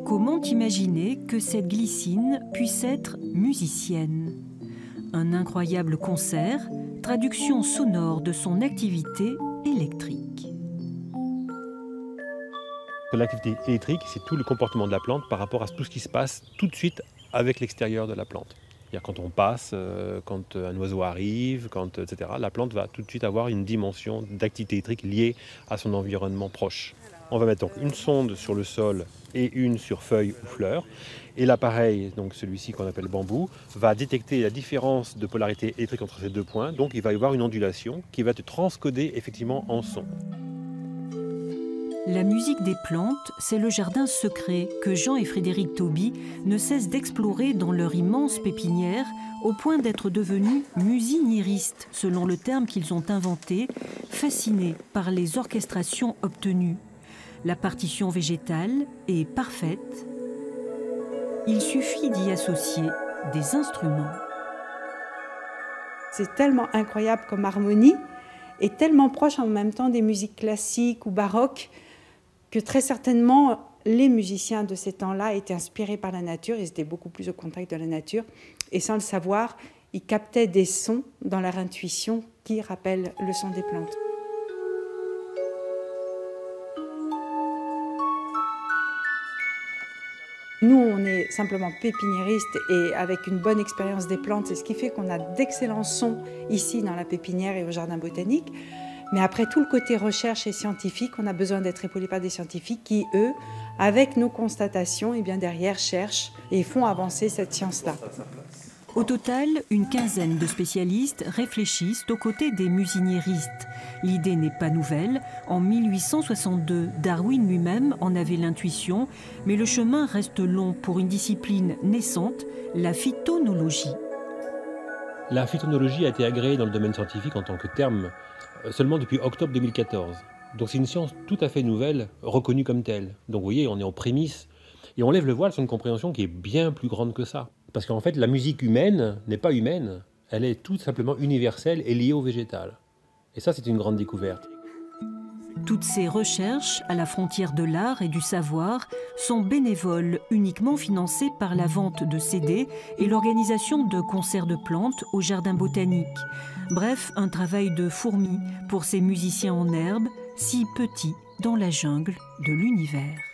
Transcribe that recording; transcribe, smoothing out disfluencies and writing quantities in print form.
Comment imaginer que cette glycine puisse être musicienne? Un incroyable concert, traduction sonore de son activité électrique. L'activité électrique, c'est tout le comportement de la plante par rapport à tout ce qui se passe tout de suite avec l'extérieur de la plante. C'est-à-dire quand on passe, quand un oiseau arrive, etc., la plante va tout de suite avoir une dimension d'activité électrique liée à son environnement proche. On va mettre donc une sonde sur le sol et une sur feuille ou fleur. Et l'appareil, donc celui-ci qu'on appelle bambou, va détecter la différence de polarité électrique entre ces deux points. Donc il va y avoir une ondulation qui va être transcodée effectivement en son. La musique des plantes, c'est le jardin secret que Jean et Frédéric Tauby ne cessent d'explorer dans leur immense pépinière, au point d'être devenus musiniéristes, selon le terme qu'ils ont inventé, fascinés par les orchestrations obtenues. La partition végétale est parfaite. Il suffit d'y associer des instruments. C'est tellement incroyable comme harmonie et tellement proche en même temps des musiques classiques ou baroques que très certainement les musiciens de ces temps-là étaient inspirés par la nature, ils étaient beaucoup plus au contact de la nature et sans le savoir, ils captaient des sons dans leur intuition qui rappellent le son des plantes. Nous, on est simplement pépiniéristes et avec une bonne expérience des plantes, c'est ce qui fait qu'on a d'excellents sons ici dans la pépinière et au jardin botanique. Mais après tout le côté recherche et scientifique, on a besoin d'être épaulés par des scientifiques qui, eux, avec nos constatations, et bien derrière cherchent et font avancer cette science-là. Au total, une quinzaine de spécialistes réfléchissent aux côtés des musiniéristes. L'idée n'est pas nouvelle. En 1862, Darwin lui-même en avait l'intuition, mais le chemin reste long pour une discipline naissante, la phytonologie. La phytonologie a été agréée dans le domaine scientifique en tant que terme seulement depuis octobre 2014. Donc c'est une science tout à fait nouvelle, reconnue comme telle. Donc vous voyez, on est en prémisse et on lève le voile sur une compréhension qui est bien plus grande que ça. Parce qu'en fait, la musique humaine n'est pas humaine, elle est tout simplement universelle et liée au végétal. Et ça, c'est une grande découverte. Toutes ces recherches, à la frontière de l'art et du savoir, sont bénévoles, uniquement financées par la vente de CD et l'organisation de concerts de plantes au jardin botanique. Bref, un travail de fourmi pour ces musiciens en herbe, si petits dans la jungle de l'univers.